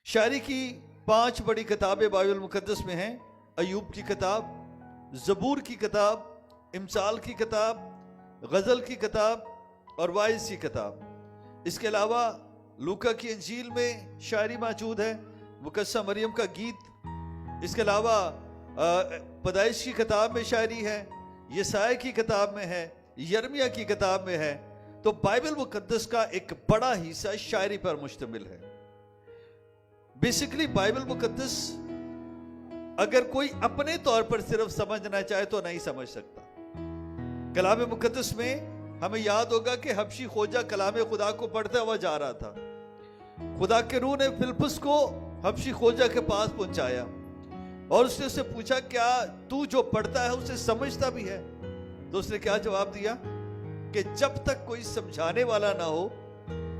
शायरी की 5 बड़ी किताबें बाइबल मुकद्दस में हैं। अय्यूब की किताब, ज़बूर की किताब, इमसाल की किताब, गज़ल की किताब और वाइज़ की किताब। इसके अलावा लूका की इंजील में शायरी मौजूद है, मुकद्दसा मरियम का गीत। इसके अलावा पैदाइश की किताब में शायरी है, यसाया की किताब में है, यर्मिया की किताब में है। तो बाइबल मुकद्दस का एक बड़ा हिस्सा शायरी पर मुश्तमिल है। बेसिकली बाइबल मुकद्दस अगर कोई अपने तौर पर सिर्फ समझना चाहे तो नहीं समझ सकता। कलाम मुकद्दस में हमें याद होगा कि हबशी खोजा कलाम खुदा को पढ़ता हुआ जा रहा था। खुदा के रूह ने फिलिप्पुस को हबशी खोजा के पास पहुंचाया और उसने उससे पूछा, क्या तू जो पढ़ता है उसे समझता भी है? तो उसने क्या जवाब दिया कि जब तक कोई समझाने वाला ना हो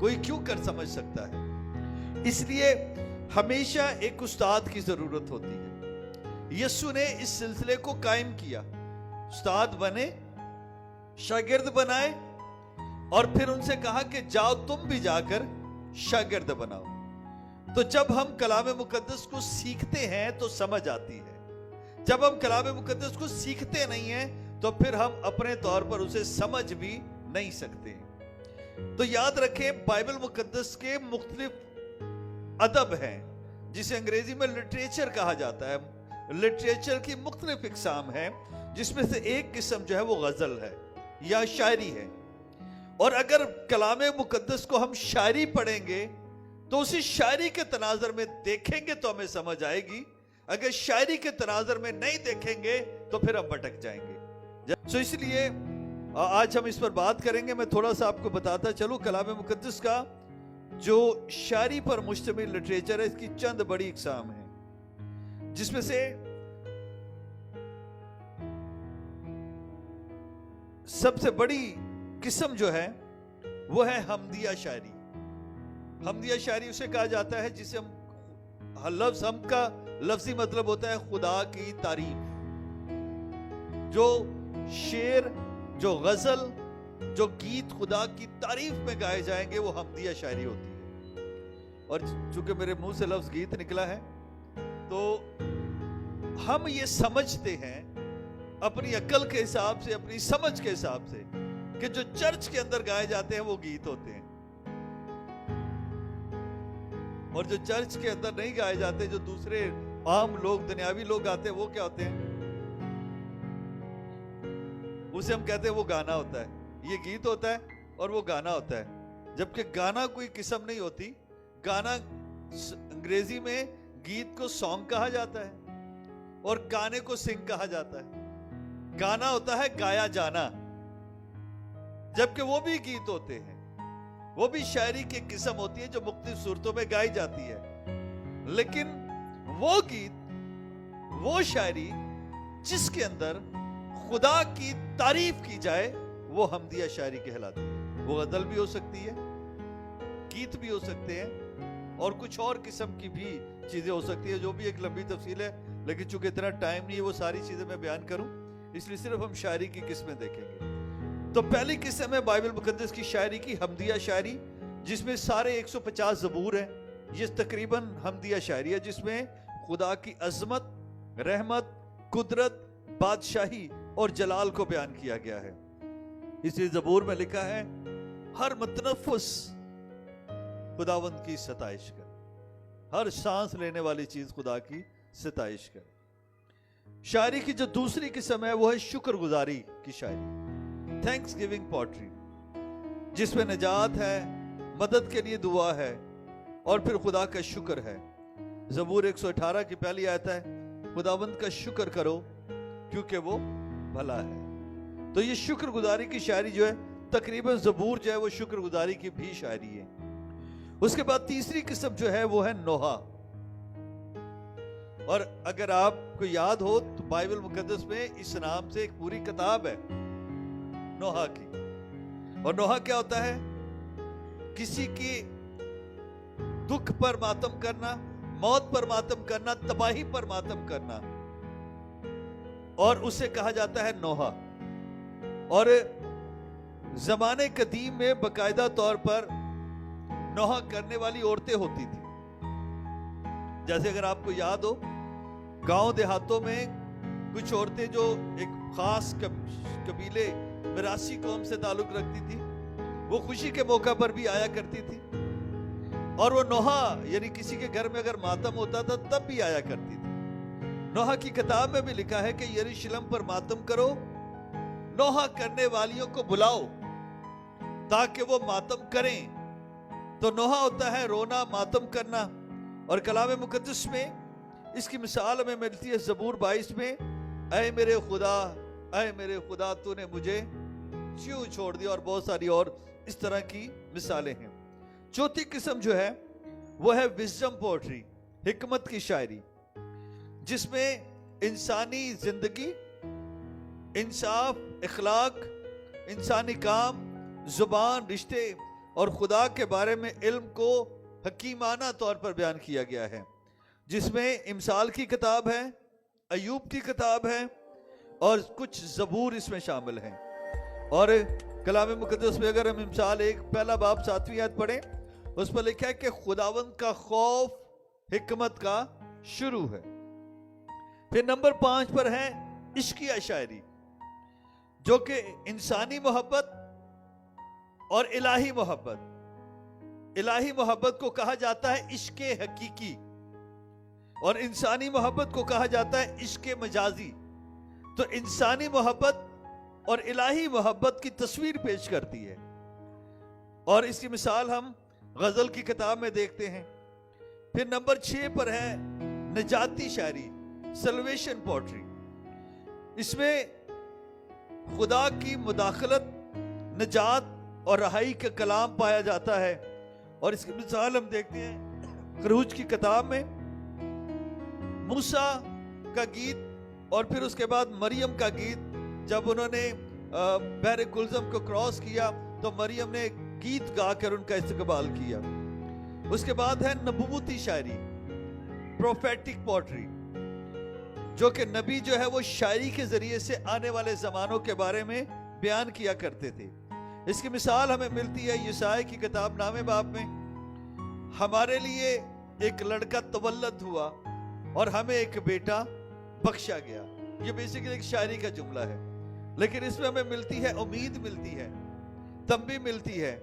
कोई क्यों कर समझ सकता है। इसलिए हमेशा एक उस्ताद की जरूरत होती है। यीशु ने इस सिलसिले को कायम किया, उस्ताद बने, शागिर्द बनाए और फिर उनसे कहा कि जाओ तुम भी जाकर शागिर्द बनाओ। तो जब हम कलाम मुकद्दस को सीखते हैं तो समझ आती है। जब हम कलाम मुकद्दस को सीखते नहीं हैं तो फिर हम अपने तौर पर उसे समझ भी नहीं सकते। तो याद रखें, बाइबल मुकद्दस के मुख्तलिफ अदब हैं जिसे अंग्रेजी में लिटरेचर कहा जाता है। लिटरेचर की मुख्तलिफ इकसाम है, जिसमें से एक किस्म जो है वो गजल है या शायरी है। और अगर कलाम मुकद्दस को हम शायरी पढ़ेंगे तो उसी शायरी के तनाजर में देखेंगे तो हमें समझ आएगी। अगर शायरी के तनाजर में नहीं देखेंगे तो फिर हम भटक जाएंगे। तो इसलिए आज हम इस पर बात करेंगे। मैं थोड़ा सा आपको बताता चलूं, कलाम मुकद्दस का जो शायरी पर मुश्तमिल लिटरेचर है, इसकी चंद बड़ी इकसाम है, जिसमें से सबसे बड़ी किस्म जो है वो है हमदिया शायरी। हमदिया शायरी उसे कहा जाता है जिसे हम लफ्ज हम का लफ्जी मतलब होता है खुदा की तारीफ। जो शेर, जो गजल, जो गीत खुदा की तारीफ में गाए जाएंगे वो हमदिया शायरी होती है। और चूंकि मेरे मुंह से लफ्ज गीत निकला है तो हम ये समझते हैं अपनी अक्ल के हिसाब से, अपनी समझ के हिसाब से, कि जो चर्च के अंदर गाए जाते हैं वो गीत होते हैं और जो चर्च के अंदर नहीं गाए जाते, जो दूसरे आम लोग, दुनियावी लोग गाते हैं, वो क्या होते हैं? उसे हम कहते हैं वो गाना होता है। ये गीत होता है और वो गाना होता है, जबकि गाना कोई किस्म नहीं होती। गाना अंग्रेजी में गीत को सॉन्ग कहा जाता है और गाने को सिंग कहा जाता है। गाना होता है गाया जाना, जबकि वो भी गीत होते हैं, वो भी शायरी की किस्म होती है जो मुख्तलिफ सूरतों में गाई जाती है। लेकिन वो गीत, वो शायरी जिसके अंदर खुदा की तारीफ की जाए वो हमदिया शायरी कहलाती है। वो गजल भी हो सकती है, गीत भी हो सकते हैं और कुछ और किस्म की भी चीजें हो सकती है, जो भी एक लंबी तफसील है। लेकिन चूंकि इतना टाइम नहीं है वो सारी चीजें मैं बयान करूं, इसलिए सिर्फ हम शायरी की किस्में देखेंगे। तो पहली किस्म है बाइबल मुकद्दस की शायरी की, हमदिया शायरी, जिसमें सारे 150 ज़बूर हैं। ये तकरीबन हमदिया शायरी है जिसमें खुदा की अजमत, रहमत, कुदरत, बादशाही और जलाल को बयान किया गया है। इसी ज़बूर में लिखा है, हर मतनफुस खुदावंद की सताइश कर, हर सांस लेने वाली चीज खुदा की सताइश कर। शायरी की जो दूसरी किस्म है वो है शुक्रगुजारी की शायरी, थैंक्स गिविंग पोएट्री, जिसमें निजात है, मदद के लिए दुआ है और फिर खुदा का शुक्र है। ज़बूर 118 की पहली आयत है, खुदावंद का शुक्र करो क्योंकि वो भला है। तो ये शुक्रगुजारी की शायरी जो है, तकरीबन ज़बूर जो है वो शुक्रगुजारी की भी शायरी है। उसके बाद तीसरी किस्म जो है वो है नोहा। और अगर आपको याद हो तो बाइबल मुकद्दस में इस नाम से एक पूरी किताब है नोहा की। और नोहा क्या होता है? किसी की दुख पर मातम करना, मौत पर मातम करना, तबाही पर मातम करना, और उसे कहा जाता है नोहा। और जमाने कदीम में बाकायदा तौर पर नोहा करने वाली औरतें होती थी। جیسے اگر آپ کو یاد ہو گاؤں دیہاتوں میں کچھ عورتیں جو ایک خاص قبیلے مراسی قوم سے تعلق رکھتی تھی، وہ خوشی کے موقع پر بھی آیا کرتی تھی، اور وہ نوحہ یعنی کسی کے گھر میں اگر ماتم ہوتا تھا تب بھی آیا کرتی تھی۔ نوحہ کی کتاب میں بھی لکھا ہے کہ یروشلم پر ماتم کرو، نوحہ کرنے والیوں کو بلاؤ تاکہ وہ ماتم کریں۔ تو نوحہ ہوتا ہے رونا، ماتم کرنا، اور کلام مقدس میں اس کی مثال ہمیں ملتی ہے زبور 22 میں، اے میرے خدا، اے میرے خدا تو نے مجھے کیوں چھوڑ دیا، اور بہت ساری اور اس طرح کی مثالیں ہیں۔ چوتھی قسم جو ہے وہ ہے وزڈم پوئٹری، حکمت کی شاعری، جس میں انسانی زندگی، انصاف، اخلاق، انسانی کام، زبان، رشتے اور خدا کے بارے میں علم کو حکیمانہ طور پر بیان کیا گیا ہے، جس میں امثال کی کتاب ہے، ایوب کی کتاب ہے، اور کچھ زبور اس میں شامل ہیں۔ اور کلام مقدس میں اگر ہم امثال 1 پہلا باب 7ویں آیت پڑھیں، اس پر لکھا ہے کہ خداوند کا خوف حکمت کا شروع ہے۔ پھر نمبر 5 پر ہے عشقیہ شاعری، جو کہ انسانی محبت اور الہی محبت، الہی محبت کو کہا جاتا ہے عشق حقیقی، اور انسانی محبت کو کہا جاتا ہے عشق مجازی۔ تو انسانی محبت اور الہی محبت کی تصویر پیش کرتی ہے، اور اس کی مثال ہم غزل کی کتاب میں دیکھتے ہیں۔ پھر نمبر 6 پر ہے نجاتی شاعری، سلویشن پوئٹری۔ اس میں خدا کی مداخلت، نجات اور رہائی کا کلام پایا جاتا ہے، اور اس کی مثال ہم دیکھتے ہیں خروج کی کتاب میں موسیٰ کا گیت، اور پھر اس کے بعد مریم کا گیت۔ جب انہوں نے بحر کلزم کو کراس کیا تو مریم نے گیت گا کر ان کا استقبال کیا۔ اس کے بعد ہے نبوتی شاعری، پروفیٹک پوئٹری، جو کہ نبی جو ہے وہ شاعری کے ذریعے سے آنے والے زمانوں کے بارے میں بیان کیا کرتے تھے۔ اس کی مثال ہمیں ملتی ہے یسائی کی کتاب نامے باب میں، ہمارے لیے ایک لڑکا تولد ہوا اور ہمیں ایک بیٹا بخشا گیا۔ یہ بیسیکلی ایک شاعری کا جملہ ہے، لیکن اس میں ہمیں ملتی ہے امید، ملتی ہے تنبیہ، ملتی ہے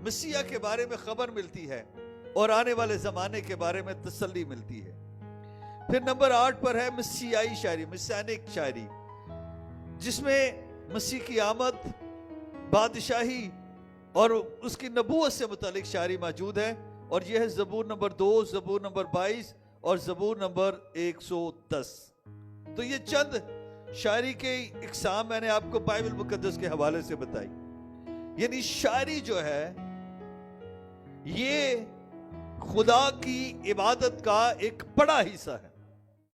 مسیح کے بارے میں خبر ملتی ہے، اور آنے والے زمانے کے بارے میں تسلی ملتی ہے۔ پھر نمبر 8 پر ہے مسیحائی شاعری، مسینک شاعری، جس میں مسیح کی آمد، بادشاہی اور اس کی نبوت سے متعلق شاعری موجود ہے، اور یہ ہے زبور نمبر 2، زبور نمبر 22 اور زبور نمبر 110۔ تو یہ چند شاعری کے اقسام میں نے آپ کو بائبل مقدس کے حوالے سے بتائی۔ یعنی شاعری جو ہے یہ خدا کی عبادت کا ایک بڑا حصہ ہے۔